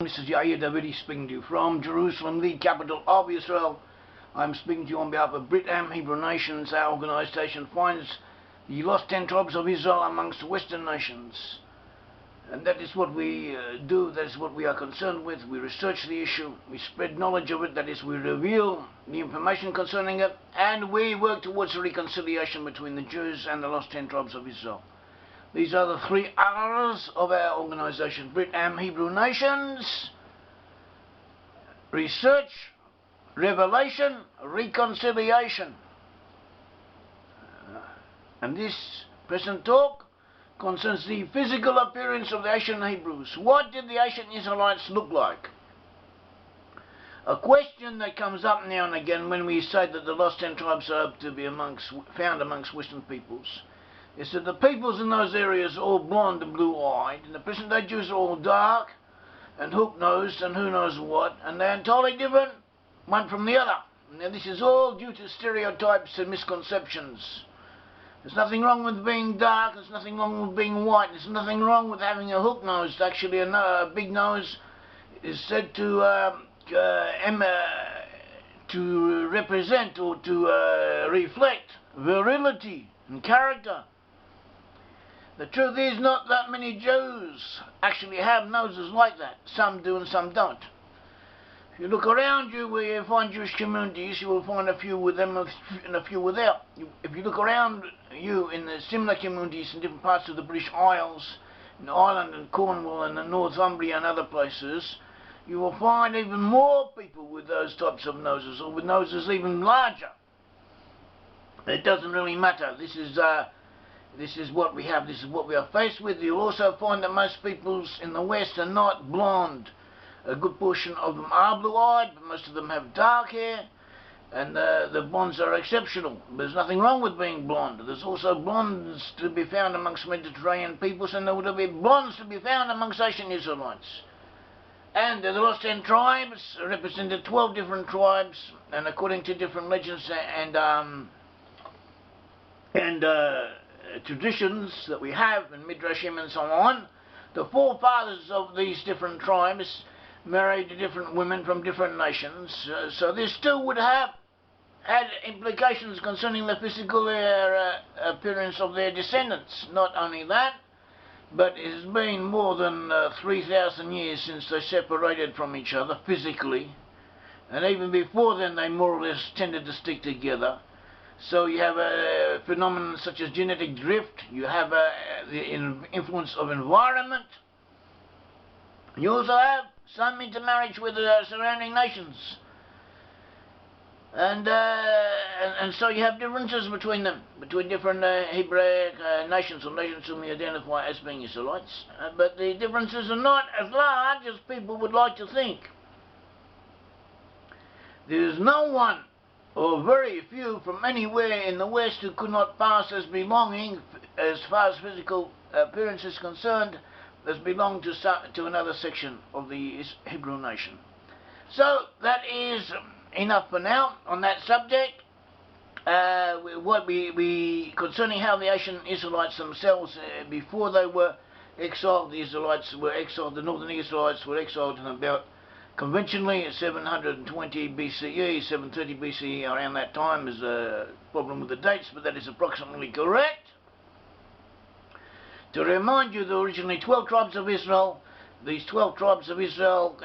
This is Yair Davidi speaking to you from Jerusalem, the capital of Israel. I'm speaking to you on behalf of Brit-Am Hebrew Nations. Our organisation finds the lost 10 tribes of Israel amongst the Western nations. And that is what we do, that is what we are concerned with. We research the issue, we spread knowledge of it, that is, we reveal the information concerning it, and we work towards a reconciliation between the Jews and the lost 10 tribes of Israel. These are the 3 R's of our organisation, Brit-Am Hebrew Nations: research, revelation, reconciliation. And this present talk concerns the physical appearance of the ancient Hebrews. What did the ancient Israelites look like? A question that comes up now and again when we say that the lost 10 tribes are to be found amongst Western peoples is that the peoples in those areas are all blonde and blue-eyed, and the present-day Jews are all dark and hook-nosed and who knows what, and they're entirely different one from the other. Now this is all due to stereotypes and misconceptions. There's nothing wrong with being dark, there's nothing wrong with being white, there's nothing wrong with having a hook nose. Actually, a big nose is said to represent or to reflect virility and character. The truth is, not that many Jews actually have noses like that. Some do and some don't. If you look around you where you find Jewish communities, you will find a few with them and a few without. If you look around you in the similar communities in different parts of the British Isles, in Ireland and Cornwall and in Northumbria and other places, you will find even more people with those types of noses, or with noses even larger. It doesn't really matter. This is what we have, this is what we are faced with. You'll also find that most peoples in the West are not blonde. A good portion of them are blue-eyed, but most of them have dark hair, and the blondes are exceptional. There's nothing wrong with being blonde. There's also blondes to be found amongst Mediterranean peoples, and there will be blondes to be found amongst Asian Israelites. And the lost 10 tribes represented 12 different tribes, and according to different legends and traditions that we have in Midrashim and so on, the forefathers of these different tribes married different women from different nations, so this still would have had implications concerning the physical appearance of their descendants. Not only that, but it has been more than 3,000 years since they separated from each other physically, and even before then they more or less tended to stick together. So you have a phenomenon such as genetic drift, you have the influence of environment, you also have some intermarriage with the surrounding nations. And so you have differences between them, between different Hebraic nations or nations whom we identify as being Israelites. But the differences are not as large as people would like to think. There is no one, or very few, from anywhere in the West who could not pass as belonging, as far as physical appearance is concerned, as belong to another section of the Hebrew nation. So that is enough for now on that subject. Concerning how the ancient Israelites themselves, before they were exiled, the Israelites were exiled, the northern Israelites were exiled in about, conventionally, 720 BCE, 730 BCE, around that time. Is a problem with the dates, but that is approximately correct. To remind you, there were originally 12 tribes of Israel. These 12 tribes of Israel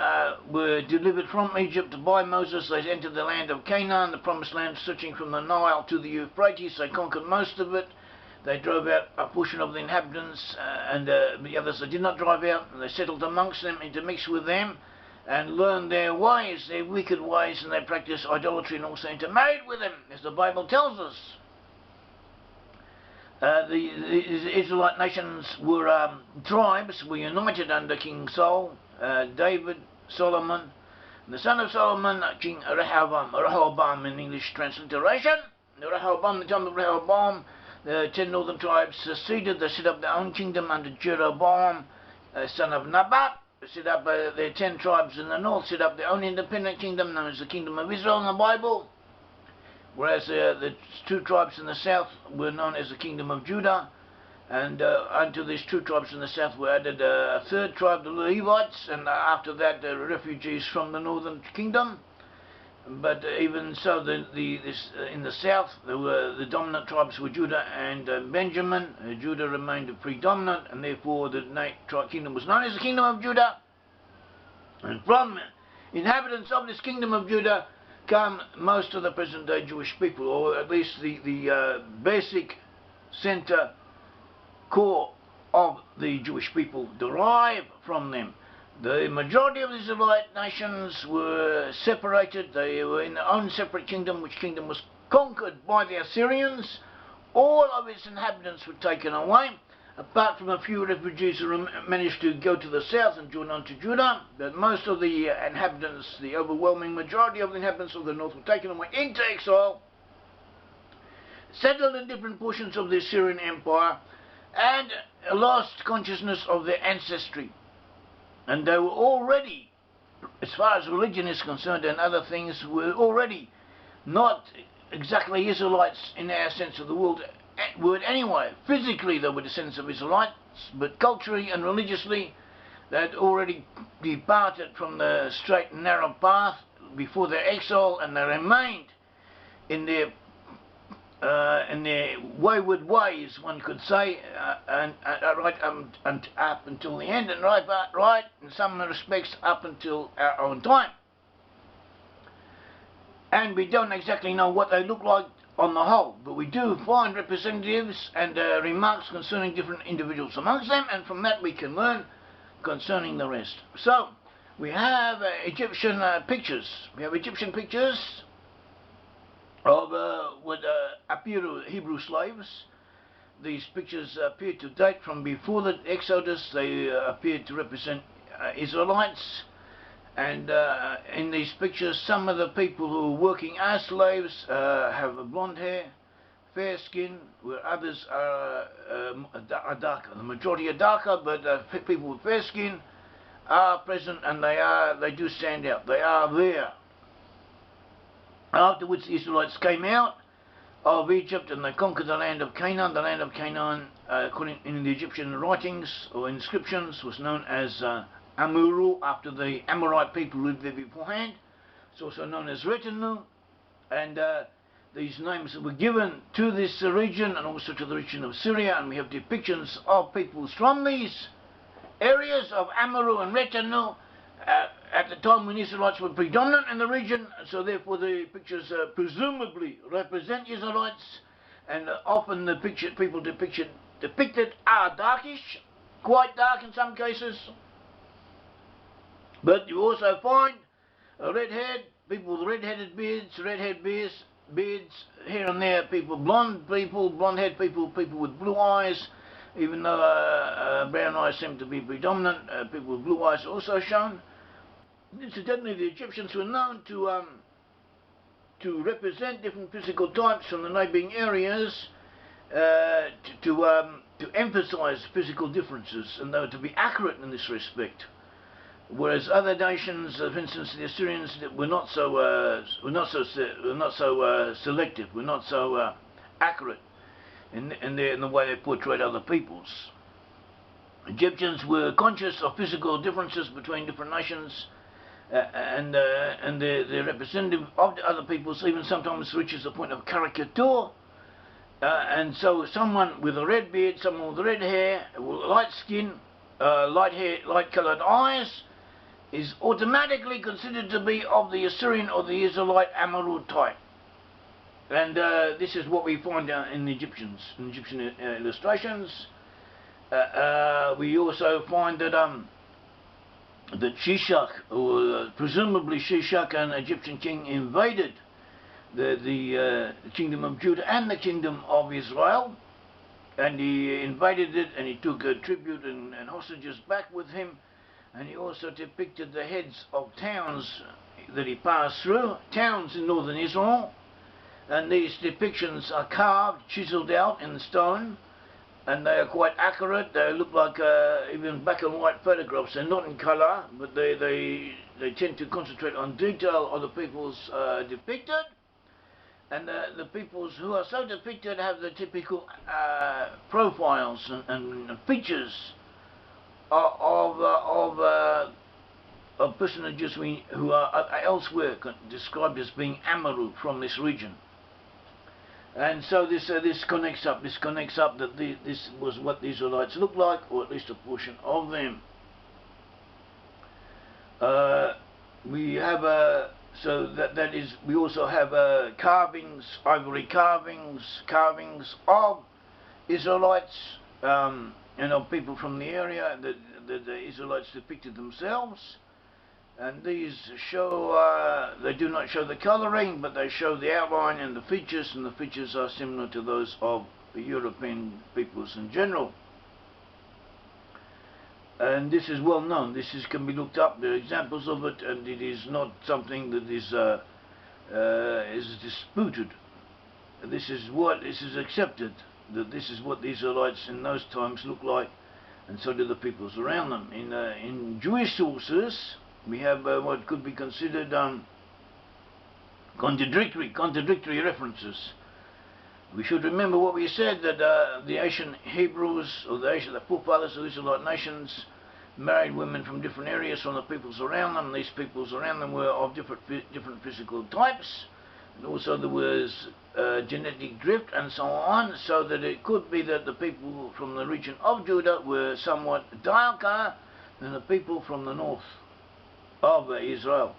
were delivered from Egypt by Moses. They entered the land of Canaan, the promised land, stretching from the Nile to the Euphrates. They conquered most of it. They drove out a portion of the inhabitants, and the others they did not drive out. And they settled amongst them, intermixed with them, and learned their ways, their wicked ways, and they practiced idolatry and also intermarried with them, as the Bible tells us. The Israelite nations were tribes, were united under King Saul, David, Solomon, and the son of Solomon, King Rehoboam in English transliteration. Rehoboam, the time of Rehoboam, the 10 northern tribes seceded. They set up their own kingdom under Jeroboam, son of Nabat. They set up their 10 tribes in the north, set up their own independent kingdom known as the Kingdom of Israel in the Bible. Whereas the 2 tribes in the south were known as the Kingdom of Judah, And unto these two tribes in the south were added a third tribe, the Levites, and after that the refugees from the northern kingdom. But even so, in the south, the dominant tribes were Judah and Benjamin. Judah remained predominant, and therefore the kingdom was known as the Kingdom of Judah. And from inhabitants of this Kingdom of Judah come most of the present-day Jewish people, or at least the basic center core of the Jewish people derive from them. The majority of the Israelite nations were separated. They were in their own separate kingdom, which kingdom was conquered by the Assyrians. All of its inhabitants were taken away, apart from a few refugees who managed to go to the south and join on to Judah. But most of the inhabitants, the overwhelming majority of the inhabitants of the north, were taken away into exile, settled in different portions of the Assyrian Empire, and lost consciousness of their ancestry. And they were already, as far as religion is concerned and other things, were already not exactly Israelites in our sense of the word anyway. Physically they were descendants of Israelites, but culturally and religiously they had already departed from the straight and narrow path before their exile, and they remained in their wayward ways, one could say, right up until the end, and right in some respects up until our own time. And we don't exactly know what they look like on the whole, but we do find representatives and remarks concerning different individuals amongst them, and from that we can learn concerning the rest. So we have Egyptian pictures. We have Egyptian pictures of what appear to Hebrew slaves. These pictures appear to date from before the Exodus. They appear to represent Israelites, and in these pictures some of the people who are working as slaves have blonde hair, fair skin, where others are darker. The majority are darker, but people with fair skin are present, and they do stand out. They are there. Afterwards the Israelites came out of Egypt and they conquered the land of Canaan. The land of Canaan, according in the Egyptian writings or inscriptions, was known as Amuru, after the Amorite people who lived there beforehand. It's also known as Retanu, and these names were given to this region and also to the region of Syria, and we have depictions of peoples from these areas of Amuru and Retanu at the time when Israelites were predominant in the region, so therefore the pictures presumably represent Israelites, and often the people depicted are darkish, quite dark in some cases. But you also find red-haired people with red-headed beards, red-haired beards here and there, blonde-haired people, people with blue eyes, even though brown eyes seem to be predominant. People with blue eyes are also shown. Incidentally, the Egyptians were known to represent different physical types from the neighbouring areas to emphasise physical differences, and they were to be accurate in this respect. Whereas other nations, for instance, the Assyrians, were not so selective, were not so accurate in the way they portrayed other peoples. Egyptians were conscious of physical differences between different nations, and they're representative of the other peoples, even sometimes reaches the point of caricature. And so someone with a red beard, someone with red hair, light skin, light coloured eyes, is automatically considered to be of the Assyrian or the Israelite Amorite type. And this is what we find in Egyptian illustrations. We also find that that Shishak, or presumably Shishak, an Egyptian king, invaded the kingdom of Judah and the kingdom of Israel, and he invaded it, and he took tribute and hostages back with him, and he also depicted the heads of towns that he passed through, towns in northern Israel, and these depictions are carved, chiseled out in stone, and they are quite accurate. They look like even black and white photographs. They're not in colour, but they tend to concentrate on detail of the peoples depicted. And the peoples who are so depicted have the typical profiles and features of personages who are elsewhere described as being Amaru from this region. And so this connects up. This connects up that this was what the Israelites looked like, or at least a portion of them. We have so that is. We also have carvings, ivory carvings of Israelites, and of people from the area. The Israelites depicted themselves. And these show, they do not show the colouring, but they show the outline and the features are similar to those of the European peoples in general. And this is well known. Can be looked up. There are examples of it, and it is not something that is disputed. This is accepted, that this is what the Israelites in those times looked like, and so do the peoples around them. In Jewish sources, we have what could be considered contradictory references. We should remember what we said, that the ancient Hebrews, or the forefathers of the Israelite nations, married women from different areas from the peoples around them. These peoples around them were of different physical types, and also there was genetic drift and so on, so that it could be that the people from the region of Judah were somewhat darker than the people from the north of Israel.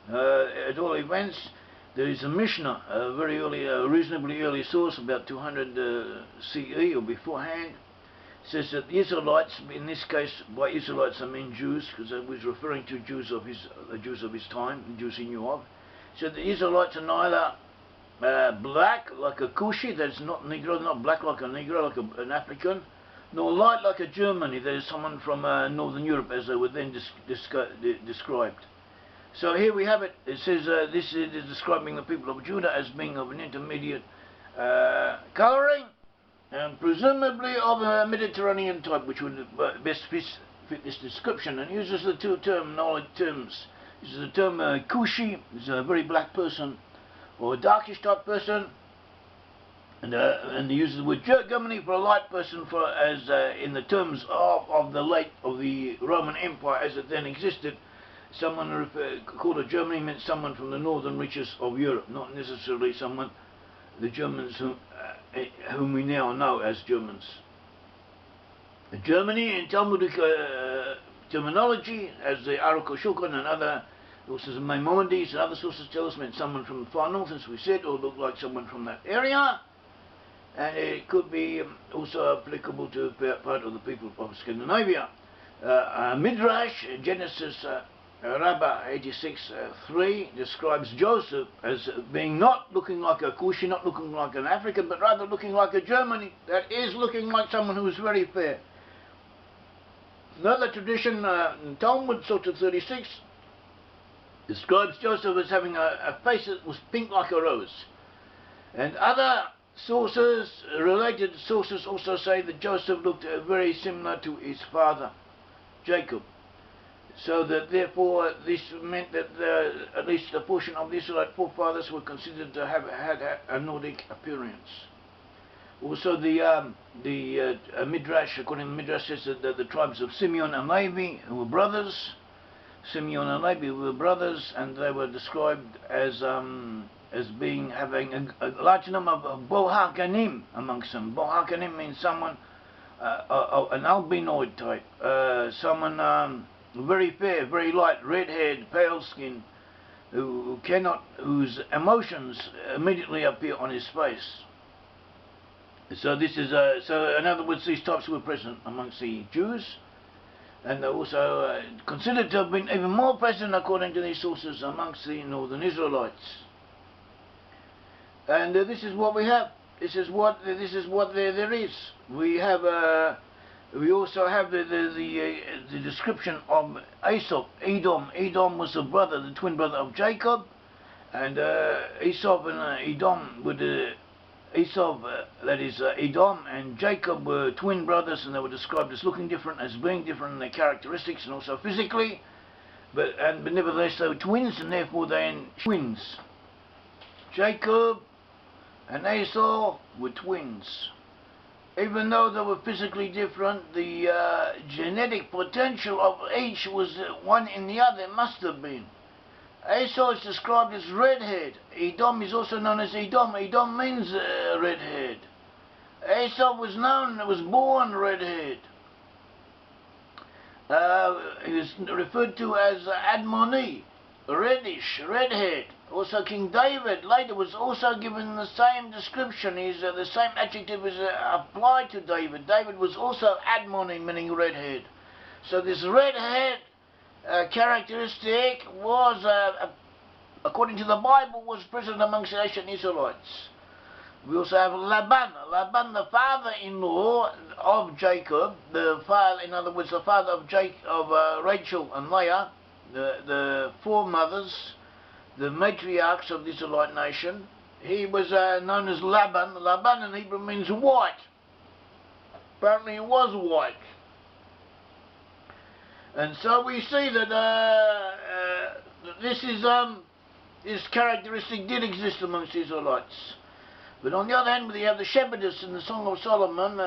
At all events, there is a Mishnah, a very early, reasonably early source, about 200 CE or beforehand, says that the Israelites, in this case by Israelites I mean Jews, because it was referring to Jews of his time, the Jews he knew of, said the Israelites are neither black like a Cushi, that's not Negro, not black like a Negro, like an African, nor light like a Germany, that is someone from Northern Europe, as they were then described. So here we have it. It says this is describing the people of Judah as being of an intermediate colouring, and presumably of a Mediterranean type, which would best fit this description, and uses the two terms. Uses the term Cushi, is a very black person, or a darkish type person, and he uses the word Germany for a light person, as in the terms of the Roman Empire as it then existed. Someone called a Germany meant someone from the northern reaches of Europe, not necessarily the Germans whom we now know as Germans. Germany in Talmudic terminology, as the Aruch and other sources of Maimonides and other sources tell us, meant someone from the far north, as we said, or looked like someone from that area. And it could be also applicable to part of the people of Scandinavia. Midrash, Genesis Rabbah 86:3 describes Joseph as being not looking like a Cushi, not looking like an African, but rather looking like a Germany, that is looking like someone who is very fair. Another tradition in Talmud, Sota 36, describes Joseph as having a face that was pink like a rose. And other sources, related sources, also say that Joseph looked very similar to his father, Jacob. So that therefore this meant that at least a portion of the Israelite forefathers were considered to have had a Nordic appearance. Also the Midrash, according to the Midrash, says that the tribes of Simeon and Levi, who were brothers, and they were described as having a large number of Bohakanim amongst them. Bohakanim means someone, an albinoid type, someone very fair, very light, red-haired, pale-skinned, whose emotions immediately appear on his face. So this is so in other words, these types were present amongst the Jews, and they're also considered to have been even more present, according to these sources, amongst the northern Israelites. And this is what we have. This is what there is. We have. We also have the description of Esau, Edom. Edom was the brother, the twin brother of Jacob, and Esau and Edom were that is Edom and Jacob were twin brothers, and they were described as looking different, as being different in their characteristics and also physically, but nevertheless they were twins, and therefore they are twins. Jacob and Esau were twins. Even though they were physically different, the genetic potential of each was one in the other. It must have been. Esau is described as red-haired. Edom is also known as Edom. Edom means red-haired. Esau was born red-haired. He was referred to as Admoni, reddish, red-haired. Also King David later was also given the same description. The same adjective is applied to David. David was also Admoni, meaning red-haired. So this red-haired characteristic was, according to the Bible, was present amongst the ancient Israelites. We also have Laban. Laban, the father-in-law of Jacob, in other words, the father of Rachel and Leah, the foremothers, the matriarchs of the Israelite nation. He was known as Laban. Laban in Hebrew means white. Apparently he was white. And so we see that this characteristic did exist amongst the Israelites. But on the other hand, we have the shepherdess in the Song of Solomon,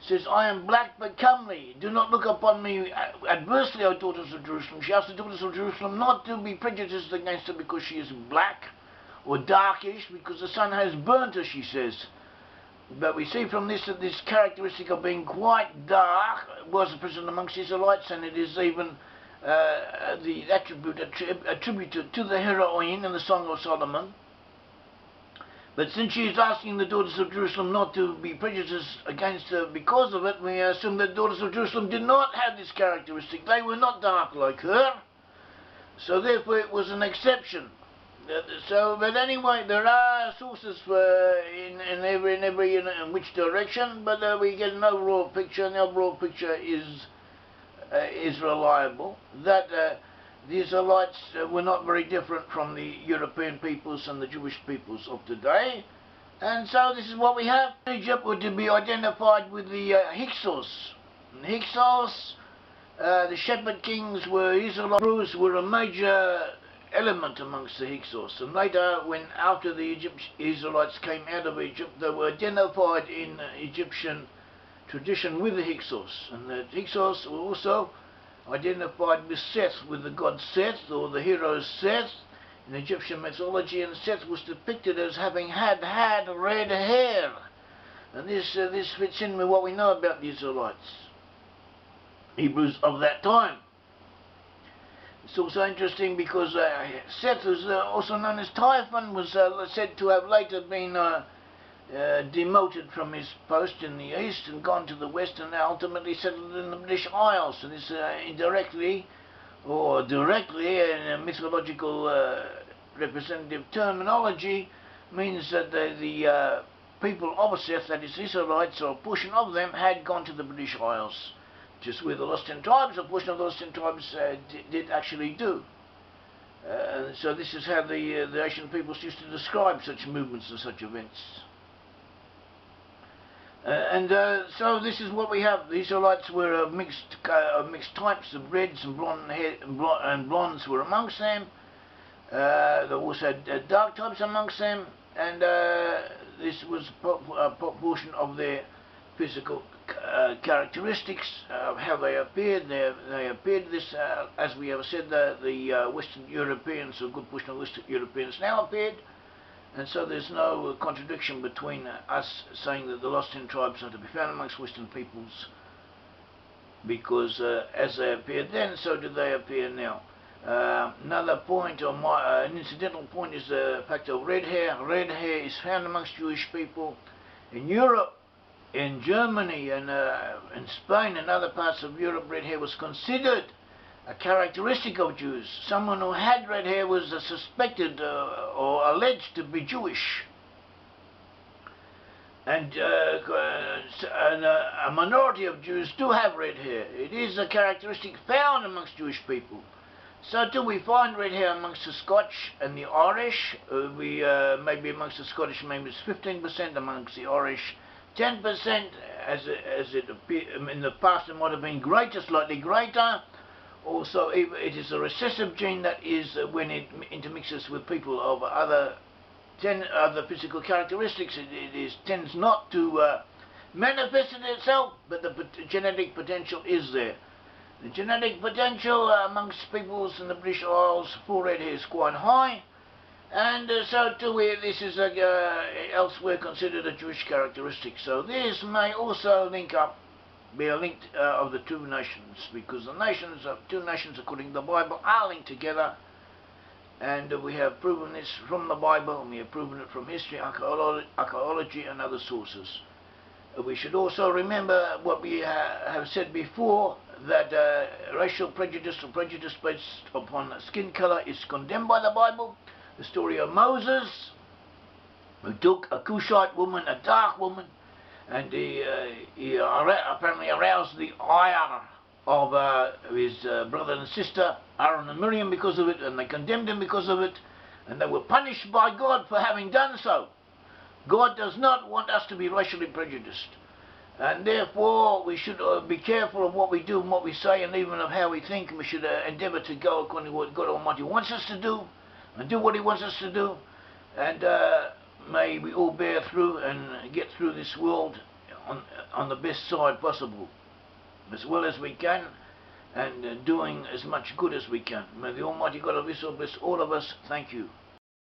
says, I am black but comely. Do not look upon me adversely, O daughters of Jerusalem. She asked the daughters of Jerusalem not to be prejudiced against her because she is black or darkish, because the sun has burnt her, she says. But we see from this that this characteristic of being quite dark was present amongst Israelites, and it is even the attribute attributed to the heroine in the Song of Solomon. But since she is asking the daughters of Jerusalem not to be prejudiced against her because of it, we assume that the daughters of Jerusalem did not have this characteristic. They were not dark like her, so therefore it was an exception. But anyway, there are sources for in which direction, but we get an overall picture, and the overall picture is reliable. That the Israelites were not very different from the European peoples and the Jewish peoples of today. And so this is what we have. Egypt were to be identified with the Hyksos. And Hyksos, the shepherd kings were Israelites, were a major element amongst the Hyksos. And later, after the Israelites came out of Egypt, they were identified in Egyptian tradition with the Hyksos. And the Hyksos were also identified with Seth, with the god Seth, or the hero Seth, in Egyptian mythology, and Seth was depicted as having had red hair. And this fits in with what we know about the Israelites, Hebrews of that time. It's also interesting because Seth was also known as Typhon, was said to have later been demoted from his post in the east and gone to the west, and ultimately settled in the British Isles. And this indirectly or directly, in a mythological representative terminology, means that the people of Seth, that is Israelites, or a portion of them, had gone to the British Isles, just where the Lost Ten Tribes, a portion of the Lost Ten Tribes did actually do. So this is how the ancient peoples used to describe such movements and such events. So this is what we have. The Israelites were of mixed types of reds and blondes were amongst them. There also had dark types amongst them, and this was a proportion of their physical characteristics, how they appeared. They appeared this, as we have said, the Western Europeans, a good portion of Western Europeans now appeared. And so there's no contradiction between us saying that the Lost Ten Tribes are to be found amongst Western peoples, because as they appeared then, so do they appear now. Another point, or an incidental point, is the fact of red hair. Red hair is found amongst Jewish people in Europe, in Germany, and in Spain and other parts of Europe. Red hair was considered a characteristic of Jews. Someone who had red hair was suspected or alleged to be Jewish. And a minority of Jews do have red hair. It is a characteristic found amongst Jewish people. So too we find red hair amongst the Scotch and the Irish. Maybe amongst the Scottish, maybe it's 15%, amongst the Irish 10%, as it appeared in the past. It might have been greater, slightly greater. Also, it is a recessive gene, that is when it intermixes with people of other 10 other physical characteristics. It tends not to manifest in itself, but the genetic potential is there. The genetic potential amongst peoples in the British Isles for red hair is quite high, and so too this is elsewhere considered a Jewish characteristic. So this may also be a link of the two nations, because the two nations according to the Bible are linked together, and we have proven this from the Bible, and we have proven it from history, archaeology and other sources. We should also remember what we have said before, that racial prejudice or prejudice based upon skin color is condemned by the Bible. The story of Moses, who took a Cushite woman, a dark woman, and he apparently aroused the ire of his brother and sister, Aaron and Miriam, because of it, and they condemned him because of it, and they were punished by God for having done so. God does not want us to be racially prejudiced, and therefore we should be careful of what we do and what we say, and even of how we think, and we should endeavour to go according to what God Almighty wants us to do, and do what He wants us to do, and may we all bear through and get through this world on the best side possible, as well as we can, and doing as much good as we can. May the Almighty God of Israel bless all of us. Thank you.